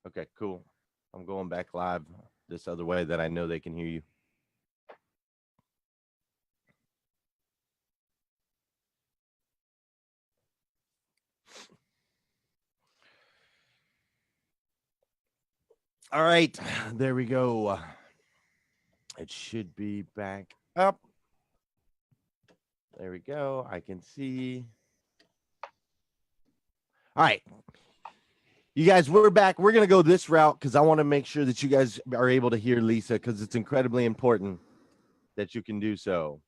Okay, cool. I'm going back live this other way that I know they can hear you. All right, there we go. It should be back up. There we go. I can see. All right. You guys, we're back. We're going to go this route because I want to make sure that you guys are able to hear Lisa because it's incredibly important that you can do so.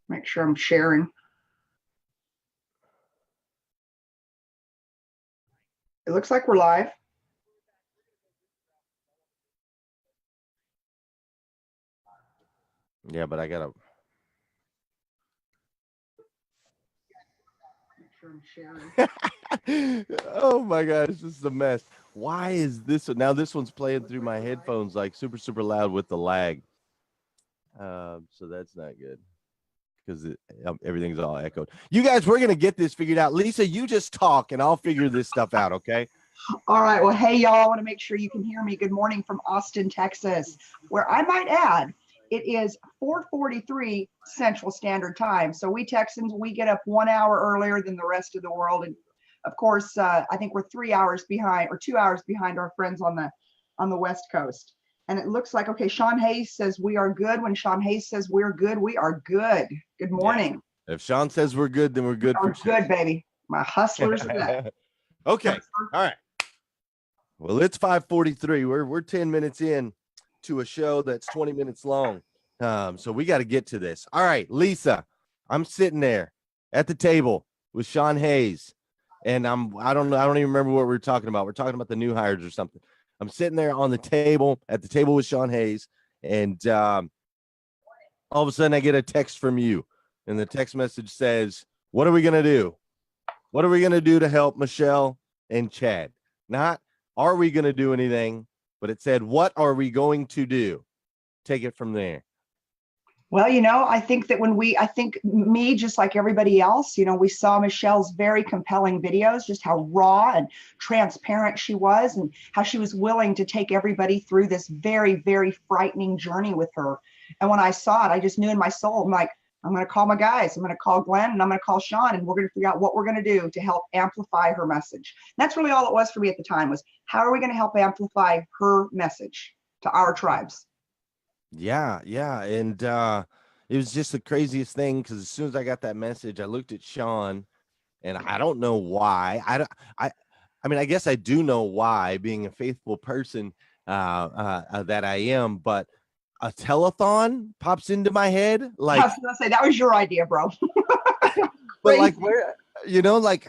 Make sure I'm sharing. It looks like we're live. Yeah, but I got to. Make sure I'm sharing. Oh my gosh, this is a mess. Why is this? Now this one's playing through my headphones like super, super loud with the lag. So that's not good because everything's all echoed. You guys, we're going to get this figured out. Lisa, you just talk and I'll figure this stuff out, okay? All right. Well, hey, y'all, I want to make sure you can hear me. Good morning from Austin, Texas, where I might add, it is 4:43 Central Standard Time. So we Texans, we get up 1 hour earlier than the rest of the world. And of course, I think we're 3 hours behind or 2 hours behind our friends on the West Coast. And it looks like, okay, Sean Hayes says we are good. When Sean Hayes says we're good, we are good. Good morning. Yeah. If Sean says we're good, then we're good. We're good, baby. My hustlers are good. Okay. All right. Well, it's 5:43. We're 10 minutes in to a show that's 20 minutes long. So we got to get to this. All right, Lisa, I'm sitting there at the table with Sean Hayes, and I don't even remember what we're talking about. We're talking about the new hires or something. I'm sitting there on the table at the table with Sean Hayes, and all of a sudden I get a text from you, and the text message says, "What are we gonna do? What are we gonna do to help Michelle and Chad? Not are we gonna do anything, but it said, what are we going to do? Take it from there." Well, I think that I think me, just like everybody else, we saw Michelle's very compelling videos, just how raw and transparent she was and how she was willing to take everybody through this very, very frightening journey with her. And when I saw it, I just knew in my soul, I'm like, I'm going to call my guys. I'm going to call Glenn and I'm going to call Sean, and we're going to figure out what we're going to do to help amplify her message. And that's really all it was for me at the time, was how are we going to help amplify her message to our tribes? Yeah. And it was just the craziest thing because as soon as I got that message, I looked at Sean, and I don't know why. I mean, I guess I do know why, being a faithful person that I am, but a telethon pops into my head. Like, I was going to say, that was your idea, bro. but like where, like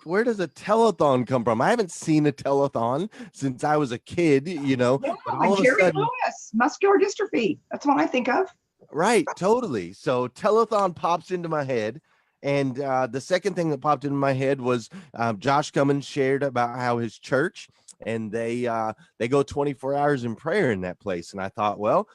where does a telethon come from? I haven't seen a telethon since I was a kid, Yeah, but all like of a Jerry sudden, Lewis, muscular dystrophy. That's what I think of. right, totally. So telethon pops into my head. And the second thing that popped into my head was Josh Cummins shared about how his church, and they go 24 hours in prayer in that place. And I thought, well,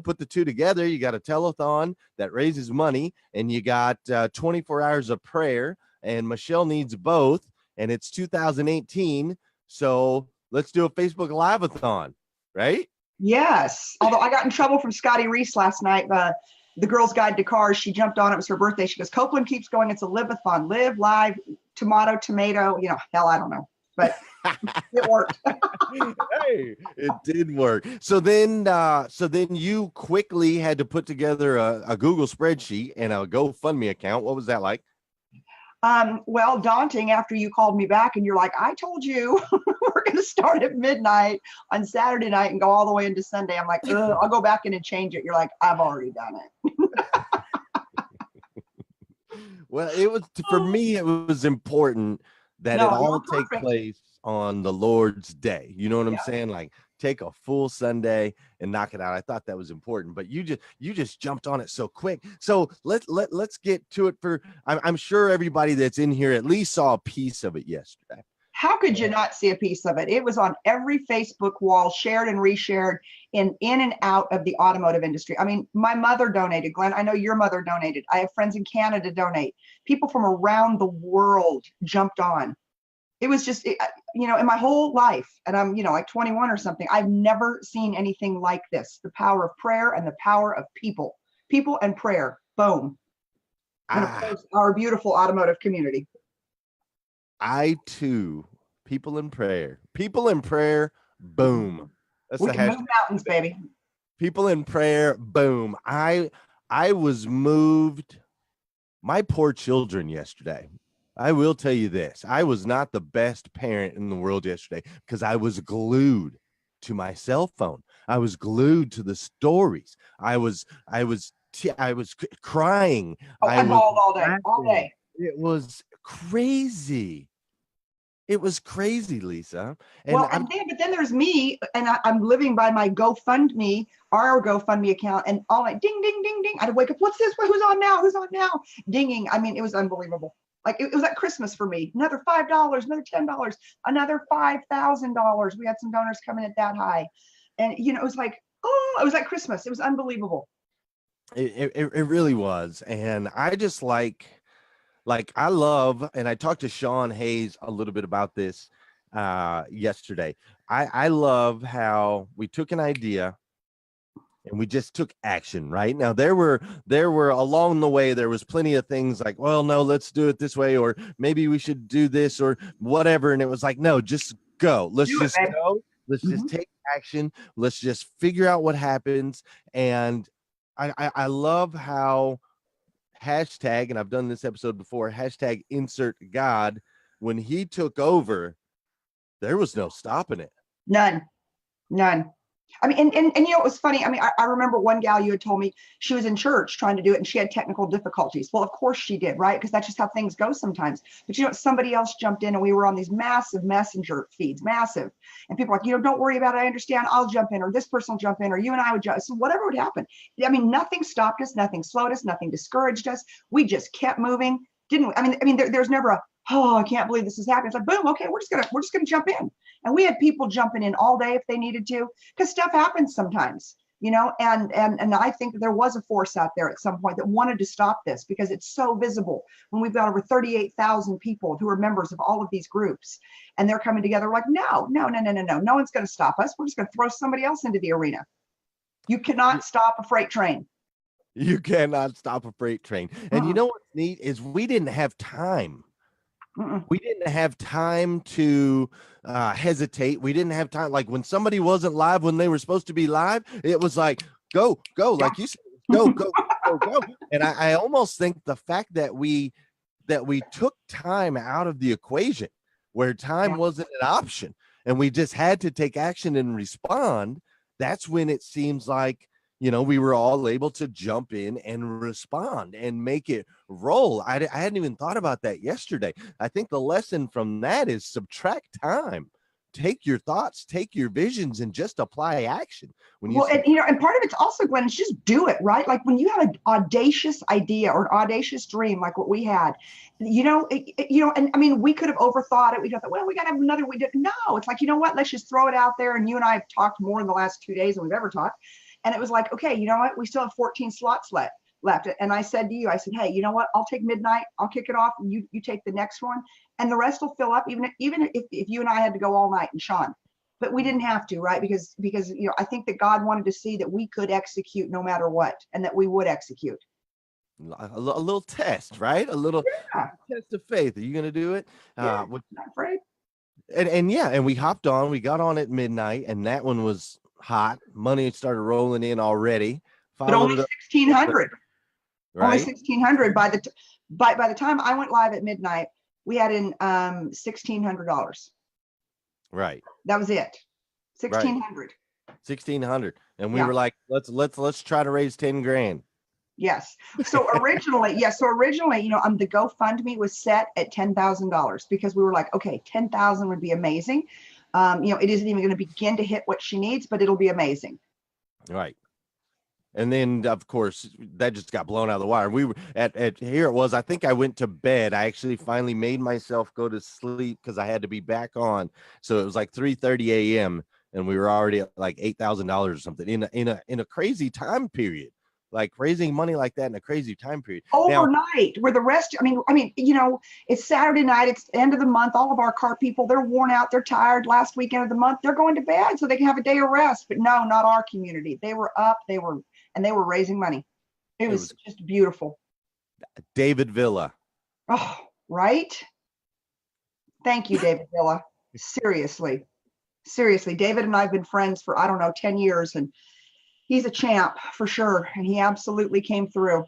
put the two together. You got a telethon that raises money, and you got 24 hours of prayer, and Michelle needs both. And it's 2018. So let's do a Facebook Live-a-thon, right? Yes. Although I got in trouble from Scotty Reese last night. The Girl's Guide to Cars, she jumped on. It was her birthday. She goes, Copeland keeps going. It's a live-a-thon. Live, live, tomato. Hell, I don't know. But it worked. Hey, it did work. So then you quickly had to put together a Google spreadsheet and a GoFundMe account. What was that like? Well, daunting after you called me back and you're like, I told you we're going to start at midnight on Saturday night and go all the way into Sunday. I'm like, I'll go back in and change it. You're like, I've already done it. Well, it was, for me, it was important that it all take place on the Lord's day. You know what I'm saying? Like, take a full Sunday and knock it out. I thought that was important, but you just jumped on it so quick. So let's get to it. I'm sure everybody that's in here at least saw a piece of it yesterday. How could you not see a piece of it? It was on every Facebook wall, shared and reshared in and out of the automotive industry. I mean, my mother donated. Glenn, I know your mother donated. I have friends in Canada donate. People from around the world jumped on. It was just, in my whole life, and I'm, like 21 or something, I've never seen anything like this. The power of prayer and the power of people and prayer. Boom. And of course, our beautiful automotive community. I too, people in prayer, boom. That's We the can hashtag. move mountains, baby. People in prayer, boom. I was moved. My poor children yesterday. I will tell you this. I was not the best parent in the world yesterday because I was glued to my cell phone. I was glued to the stories. I was crying. Oh, I bawled all day, all day. It was crazy. It was crazy, Lisa. And Well, but then there's me, and I'm living by my GoFundMe, our GoFundMe account, and all night, ding, ding, ding, ding. I'd wake up, what's this? Who's on now? Who's on now? Dinging. I mean, it was unbelievable. Like it was like Christmas for me. Another $5, another $10, another $5,000. We had some donors coming at that high, and it was like, oh, it was like Christmas. It was unbelievable. It really was, and I just like I love, and I talked to Sean Hayes a little bit about this yesterday. I love how we took an idea and we just took action. Right now, there were along the way, there was plenty of things like, well, no, let's do it this way, or maybe we should do this or whatever. And it was like, no, just go. Let's just go. Let's just take action. Let's just figure out what happens. And I love how hashtag, and I've done this episode before, hashtag insert God, when he took over, there was no stopping it. None. I mean, and it was funny. I mean, I remember one gal, you had told me she was in church trying to do it and she had technical difficulties. Well, of course she did, right? Because that's just how things go sometimes. But somebody else jumped in and we were on these massive messenger feeds, massive. And people were like, don't worry about it. I understand. I'll jump in, or this person will jump in, or you and I would jump. So whatever would happen. I mean, nothing stopped us, nothing slowed us, nothing discouraged us. We just kept moving. Didn't we? I mean, there's never a, oh, I can't believe this is happening. It's like, boom, okay, we're just gonna jump in. And we had people jumping in all day if they needed to, because stuff happens sometimes, and I think that there was a force out there at some point that wanted to stop this because it's so visible when we've got over 38,000 people who are members of all of these groups, and they're coming together like, no one's going to stop us. We're just going to throw somebody else into the arena. You cannot stop a freight train. You cannot stop a freight train. And you know what's neat is we didn't have time. We didn't have time to hesitate. We didn't have time. Like when somebody wasn't live, when they were supposed to be live, it was like, go, like you said, go. And I almost think the fact that we took time out of the equation, where time wasn't an option and we just had to take action and respond, that's when it seems like, we were all able to jump in and respond and make it roll. I hadn't even thought about that yesterday. I think the lesson from that is subtract time. Take your thoughts, take your visions, and just apply action. And part of it's also, Glenn, is just do it, right? Like when you have an audacious idea or an audacious dream, like what we had, and I mean, we could have overthought it. We thought, well, we got to have another. We didn't. No, it's like, you know what? Let's just throw it out there. And you and I have talked more in the last 2 days than we've ever talked. And it was like, okay, you know what? We still have 14 slots left. And I said to you, I said, hey, you know what? I'll take midnight. I'll kick it off. And you take the next one. And the rest will fill up, even if you and I had to go all night, and Sean. But we didn't have to, right? Because I think that God wanted to see that we could execute no matter what, and that we would execute. A little test, right? A little test of faith. Are you going to do it? Not afraid. And we hopped on. We got on at midnight, and that one was hot. Money started rolling in already. But only 1,600. Right? Only 1,600 by the time I went live at midnight, we had in $1,600. Right. That was it. 1,600. Right. 1,600. And we were like, let's try to raise 10 grand. Yes. So originally, the GoFundMe was set at $10,000 because we were like, okay, 10,000 would be amazing. It isn't even going to begin to hit what she needs, but it'll be amazing. Right. And then, of course, that just got blown out of the wire. We were at here it was. I think I went to bed. I actually finally made myself go to sleep because I had to be back on. So it was like 3:30 a.m. and we were already at like $8,000 or something in a crazy time period. like raising money like that in a crazy time period. Overnight, where the rest, I mean, you know, it's Saturday night, it's the end of the month. All of our car people, they're worn out, they're tired. Last weekend of the month, they're going to bed so they can have a day of rest. But no, not our community. They were up, they were raising money. It was just beautiful. David Villa. Oh, right. Thank you, David Villa. Seriously, David and I have been friends for, I don't know, 10 years, and he's a champ for sure. And he absolutely came through.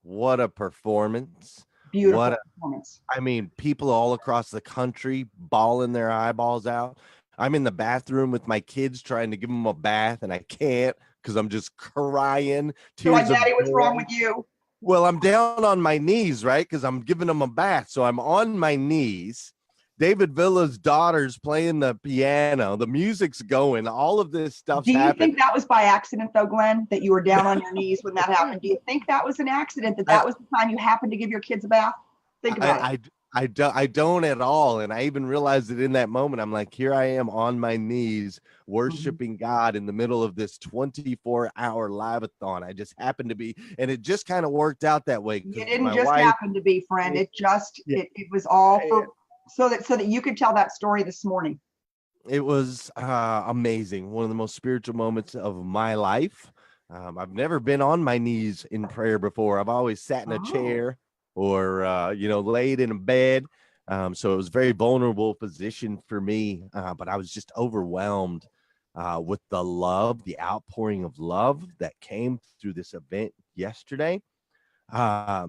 What a performance. Beautiful performance. I mean, people all across the country bawling their eyeballs out. I'm in the bathroom with my kids trying to give them a bath, and I can't because I'm just crying. You're like, Daddy, what's wrong with you? Well, I'm down on my knees, right? Because I'm giving them a bath. So I'm on my knees. David Villa's daughter's playing the piano. The music's going. All of this stuff's happening. Do you think that was by accident, though, Glenn, that you were down on your knees when that happened? Do you think that was an accident, that was the time you happened to give your kids a bath? Think about it. I don't at all. And I even realized it in that moment. I'm like, here I am on my knees worshiping God in the middle of this 24-hour live-a-thon. I just happened to be, and it just kind of worked out that way. You didn't just happen to be, friend. It just, it was all for, so that you could tell that story this morning. It was amazing. One of the most spiritual moments of my life. I've never been on my knees in prayer before. I've always sat in a chair or, laid in a bed. So it was a very vulnerable position for me, but I was just overwhelmed with the love, the outpouring of love that came through this event yesterday. I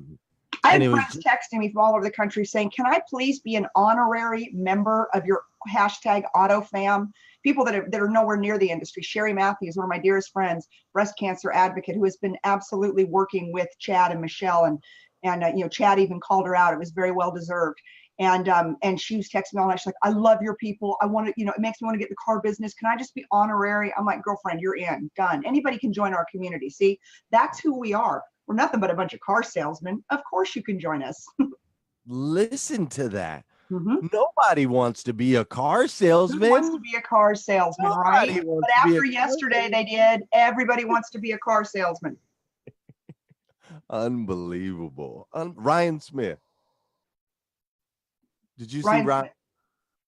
had friends texting me from all over the country saying, can I please be an honorary member of your hashtag AutoFam? People that are nowhere near the industry. Sherry Matthews, one of my dearest friends, breast cancer advocate, who has been absolutely working with Chad and Michelle, and Chad even called her out. It was very well deserved. And she was texting me all night. She's like, I love your people. I want to, it makes me want to get the car business. Can I just be honorary? I'm like, girlfriend, you're in, done. Anybody can join our community. See, that's who we are. We're nothing but a bunch of car salesmen. Of course you can join us. Listen to that. Nobody wants to be a car salesman. Who wants to be a car salesman, right? But after yesterday, they did. Everybody wants to be a car salesman. Unbelievable. Ryan Smith. Did you Ryan see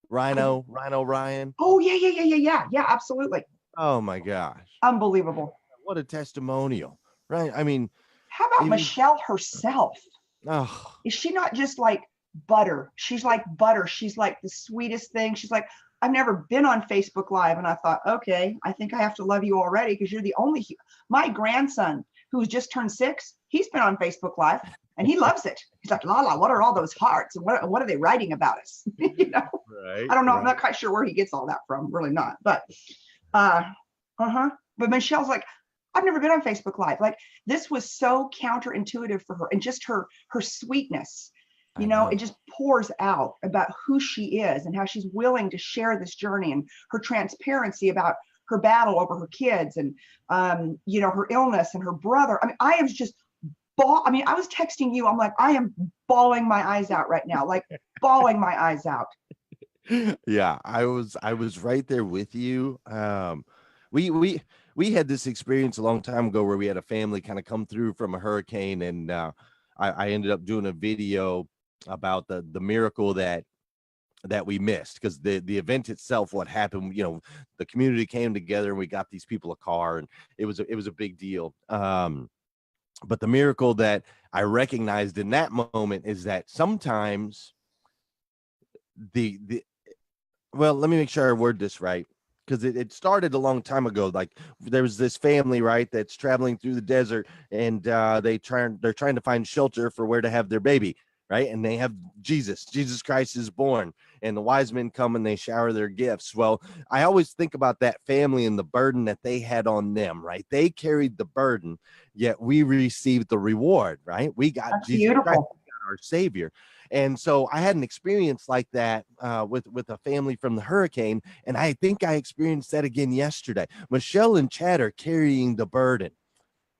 Rhino Ryan? Oh, yeah, absolutely. Oh my gosh. Unbelievable. What a testimonial, right? I mean, how about Michelle herself? Oh, is she not just like butter? She's like butter. She's like the sweetest thing. She's like, I've never been on Facebook Live. And I thought, okay, I think I have to love you already because you're the only, my grandson, who's just turned 6, he's been on Facebook Live and he loves it. He's like, Lala, what are all those hearts? And what are they writing about us? Right, I don't know. Right. I'm not quite sure where he gets all that from. Really not. But, but Michelle's like, I've never been on Facebook Live. Like, this was so counterintuitive for her, and just her sweetness, it just pours out about who she is and how she's willing to share this journey, and her transparency about her battle over her kids and, her illness and her brother. I mean, I was texting you. I'm like, I am bawling my eyes out right now, like bawling my eyes out. Yeah, I was right there with you. We had this experience a long time ago where we had a family kind of come through from a hurricane, and I ended up doing a video about the miracle that we missed, because the event itself, what happened, the community came together and we got these people a car, and it was a big deal. But the miracle that I recognized in that moment is that sometimes well, let me make sure I word this right, because it started a long time ago. Like, there was this family, right, that's traveling through the desert, and they're trying to find shelter for where to have their baby, right? And they have Jesus Christ is born, and the wise men come and they shower their gifts. Well, I always think about that family and the burden that they had on them, right? They carried the burden, yet we received the reward, right? We got That's Jesus beautiful. Christ, we got our Savior. And so I had an experience like that with a family from the hurricane, and I think I experienced that again yesterday. Michelle and Chad are carrying the burden.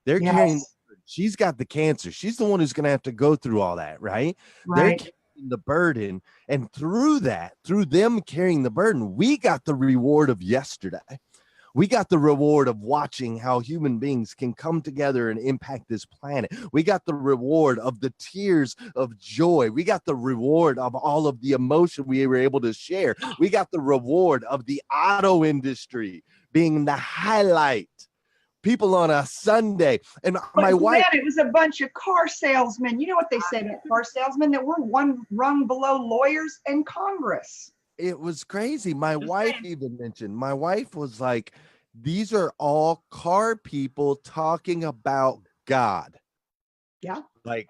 They're carrying. She's got the cancer. She's the one who's going to have to go through all that, right? They're carrying the burden, and through them carrying the burden, we got the reward of yesterday. We got the reward of watching how human beings can come together and impact this planet. We got the reward of the tears of joy. We got the reward of all of the emotion we were able to share. We got the reward of the auto industry being the highlight. People on a Sunday. And my wife. It was a bunch of car salesmen. You know what they say about car salesmen? That we're one rung below lawyers in Congress. It was crazy. My wife even mentioned, my wife was like, these are all car people talking about God. Yeah. Like,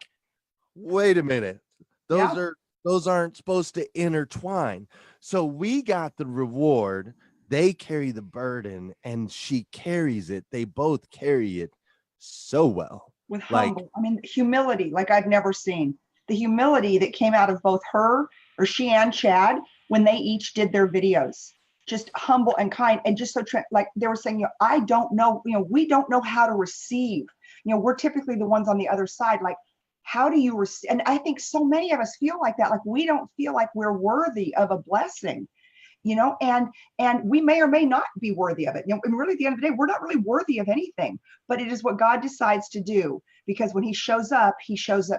wait a minute. Those aren't supposed to intertwine. So we got the reward. They carry the burden and she carries it. They both carry it so well. With humility, like I've never seen. The humility that came out of both she and Chad, when they each did their videos, just humble and kind, and just so like they were saying, I don't know, we don't know how to receive. We're typically the ones on the other side. Like, how do you receive? And I think so many of us feel like that. Like, we don't feel like we're worthy of a blessing. And we may or may not be worthy of it. And really at the end of the day, we're not really worthy of anything, but it is what God decides to do, because when he shows up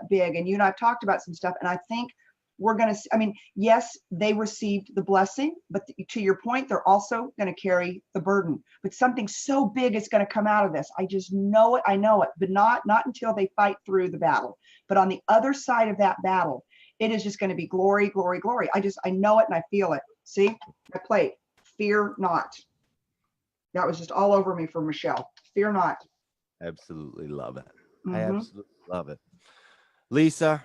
big. And you and I've talked about some stuff, and I think we're going to, yes, they received the blessing, but to your point, they're also going to carry the burden. But something so big is going to come out of this. I just know it. I know it, but not until they fight through the battle. But on the other side of that battle, it is just going to be glory, glory, glory. I know it and I feel it. See, my plate. Fear not. That was just all over me for Michelle. Fear not. Absolutely love it. Mm-hmm. I absolutely love it. Lisa,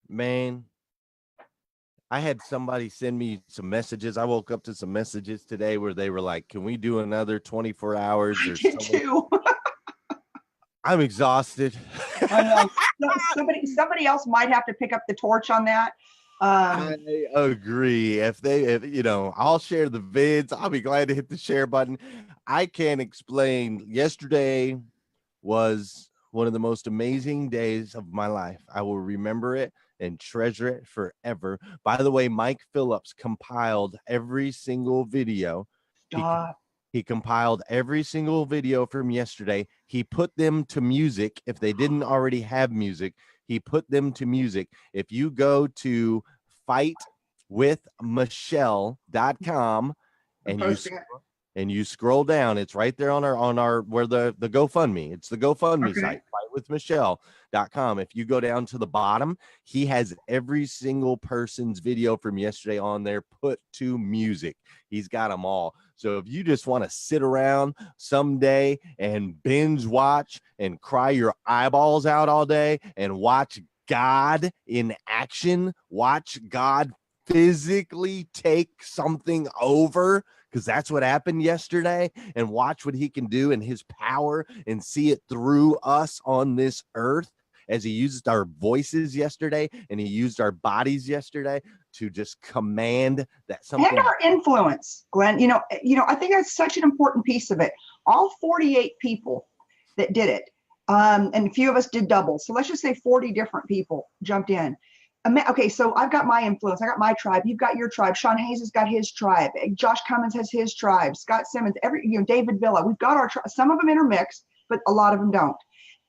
man, I had somebody send me some messages. I woke up to some messages today where they were like, can we do another 24 hours or something? I'm exhausted. I know. Somebody else might have to pick up the torch on that. I agree. If I'll share the vids. I'll be glad to hit the share button. I can't explain. Yesterday was one of the most amazing days of my life. I will remember it and treasure it forever. By the way, Mike Phillips compiled every single video. He compiled every single video from yesterday. He put them to music. If they didn't already have music, he put them to music. If you go to fightwithmichelle.com and you scroll down, it's right there on our where the GoFundMe. It's the GoFundMe site, fightwithmichelle.com. If you go down to the bottom, he has every single person's video from yesterday on there put to music. He's got them all. So if you just want to sit around someday and binge watch and cry your eyeballs out all day and watch God in action, watch God physically take something over, because that's what happened yesterday, and watch what he can do in his power and see it through us on this earth, as he used our voices yesterday and he used our bodies yesterday to just command that something. And our influence, Glenn, I think that's such an important piece of it. All 48 people that did it, and a few of us did double. So let's just say 40 different people jumped in. Okay, so I've got my influence. I got my tribe. You've got your tribe. Sean Hayes has got his tribe. Josh Cummins has his tribe. Scott Simmons, David Villa. We've got our tribe. Some of them intermixed, but a lot of them don't.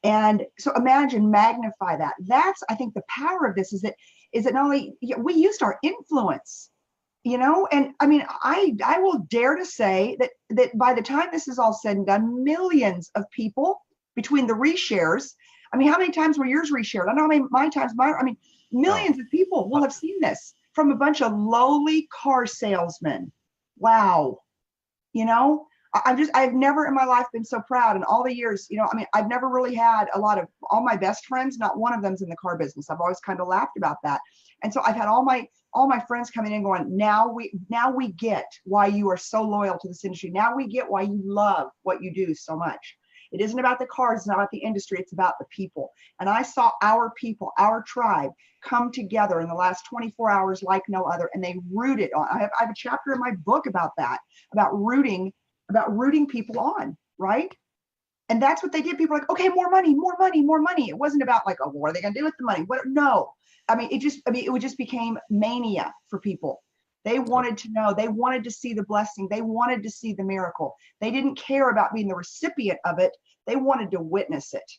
And so imagine, magnify that. That's, I think, the power of this is that not only we used our influence, and I will dare to say that by the time this is all said and done, millions of people between the reshares. How many times were yours reshared? I don't know how many my times mine. Millions of people will have seen this from a bunch of lowly car salesmen. Wow. I've never in my life been so proud in all the years, I've never really had a lot of all my best friends. Not one of them's in the car business. I've always kind of laughed about that. And so I've had all my friends coming in going, now we get why you are so loyal to this industry. Now we get why you love what you do so much. It isn't about the cars, it's not about the industry, it's about the people. And I saw our people, our tribe, come together in the last 24 hours like no other, and they rooted on. I have a chapter in my book about that, about rooting people on, right? And that's what they did. People were like, okay, more money, more money, more money. It wasn't about like, oh, what are they gonna do with the money? No. It just became mania for people. They wanted to know. They wanted to see the blessing. They wanted to see the miracle. They didn't care about being the recipient of it. They wanted to witness it.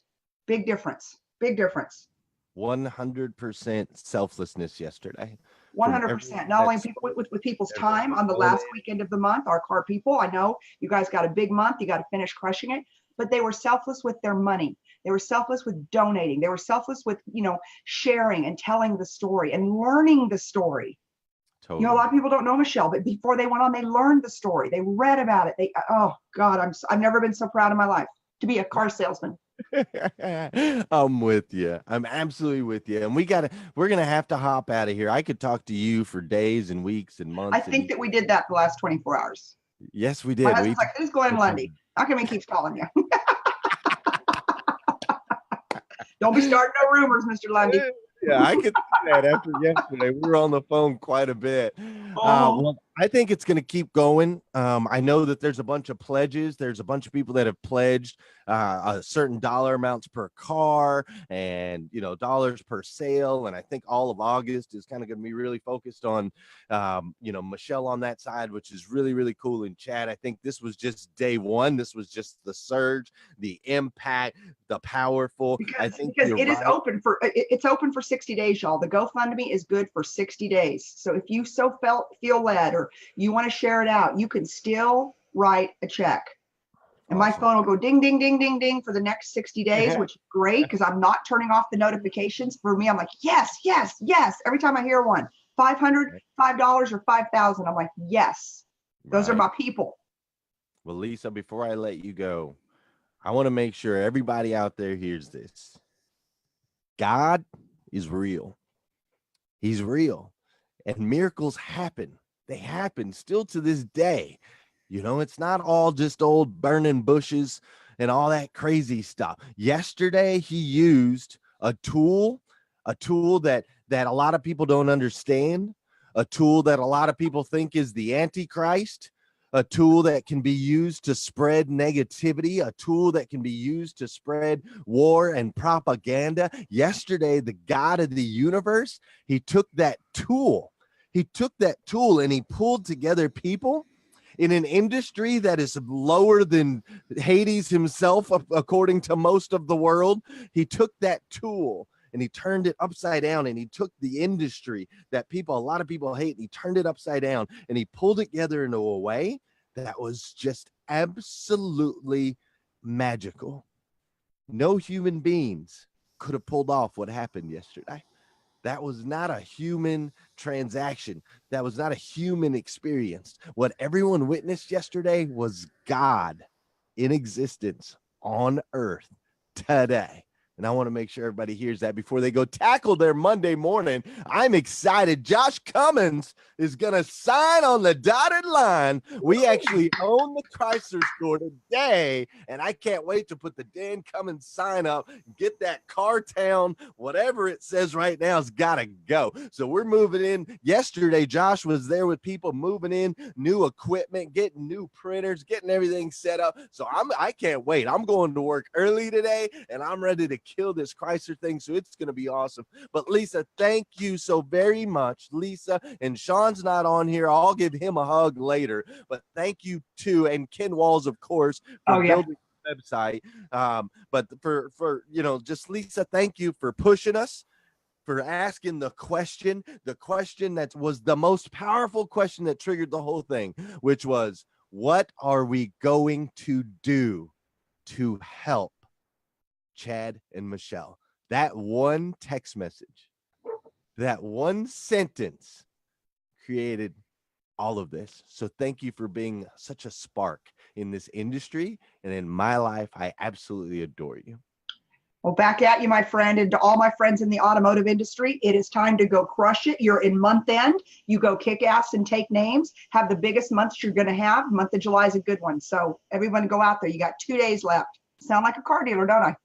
Big difference. Big difference. 100% selflessness yesterday. 100%. Not only people with people's time on the last weekend of the month, our car people. I know you guys got a big month. You got to finish crushing it. But they were selfless with their money. They were selfless with donating. They were selfless with, sharing and telling the story and learning the story. Totally. A lot of people don't know Michelle, but before they went on, they learned the story. They read about it. Oh God, I've never been so proud in my life to be a car salesman. I'm with you. I'm absolutely with you. And we're gonna have to hop out of here. I could talk to you for days and weeks and months. I think that we did that the last 24 hours. Yes, we did. My husband's like, who's Glenn Lundy? How come he keeps calling you? Don't be starting no rumors, Mr. Lundy. Yeah, I could see that after yesterday. We were on the phone quite a bit. Well, I think it's going to keep going. I know that there's a bunch of pledges. There's a bunch of people that have pledged a certain dollar amounts per car and, dollars per sale. And I think all of August is kind of going to be really focused on, Michelle on that side, which is really, really cool. And Chad, I think this was just day one. This was just the surge, the impact, the powerful. Because it is open it's open for 60 days, y'all. The GoFundMe is good for 60 days. So if you feel led or you want to share it out, you can still write a check. And awesome. My phone will go ding, ding, ding, ding, ding for the next 60 days, which is great because I'm not turning off the notifications. For me, I'm like, yes, yes, yes. Every time I hear one, $500, $5 or 5,000, I'm like, yes, those are my people. Well, Lisa, before I let you go, I want to make sure everybody out there hears this. God is real. He's real. And miracles happen. They happen still to this day. It's not all just old burning bushes and all that crazy stuff. Yesterday, he used a tool that a lot of people don't understand, a tool that a lot of people think is the Antichrist, a tool that can be used to spread negativity, a tool that can be used to spread war and propaganda. Yesterday, the God of the universe, he took that tool and he pulled together people in an industry that is lower than Hades himself, according to most of the world. He took that tool and he turned it upside down, and he took the industry that a lot of people hate, and he turned it upside down, and he pulled it together in a way that was just absolutely magical. No human beings could have pulled off what happened yesterday. That was not a human transaction. That was not a human experience. What everyone witnessed yesterday was God in existence on earth today. And I want to make sure everybody hears that before they go tackle their Monday morning. I'm excited. Josh Cummins is going to sign on the dotted line. We actually own the Chrysler store today, and I can't wait to put the Dan Cummins sign up, get that car town, whatever it says right now has got to go. So we're moving in. Yesterday, Josh was there with people moving in new equipment, getting new printers, getting everything set up. So I can't wait. I'm going to work early today, and I'm ready to kill this Chrysler thing, so it's going to be awesome. But Lisa, thank you so very much. Lisa, and Sean's not on here. I'll give him a hug later, but thank you too, and Ken Walls, of course, for building the website. But for just Lisa, thank you for pushing us, for asking the question that was the most powerful question that triggered the whole thing, which was, what are we going to do to help Chad and Michelle? That one text message, that one sentence created all of this. So thank you for being such a spark in this industry and in my life. I absolutely adore you. Well, back at you, my friend, and to all my friends in the automotive industry, it is time to go crush it. You're in month end. You go kick ass and take names. Have the biggest months you're going to have. Month of July is a good one. So everyone go out there. You got 2 days left. Sound like a car dealer, don't I?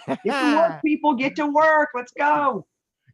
Get to work, people. Get to work. Let's go.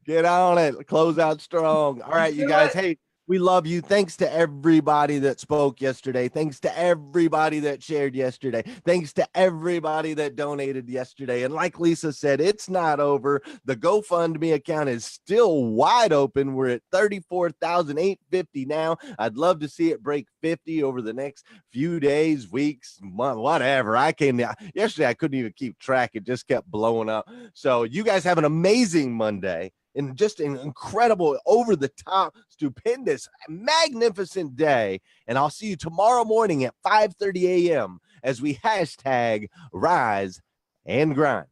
Get on it. Close out strong. All right, you guys. Hey, We love you. Thanks to everybody that spoke yesterday. Thanks to everybody that shared yesterday. Thanks to everybody that donated yesterday. And like Lisa said, it's not over. The GoFundMe account is still wide open. We're at 34,850 now. I'd love to see it break 50 over the next few days, weeks, month, whatever. Yesterday I couldn't even keep track. It just kept blowing up. So you guys have an amazing Monday. And just an incredible, over-the-top, stupendous, magnificent day. And I'll see you tomorrow morning at 5:30 a.m. as we hashtag Rise and Grind.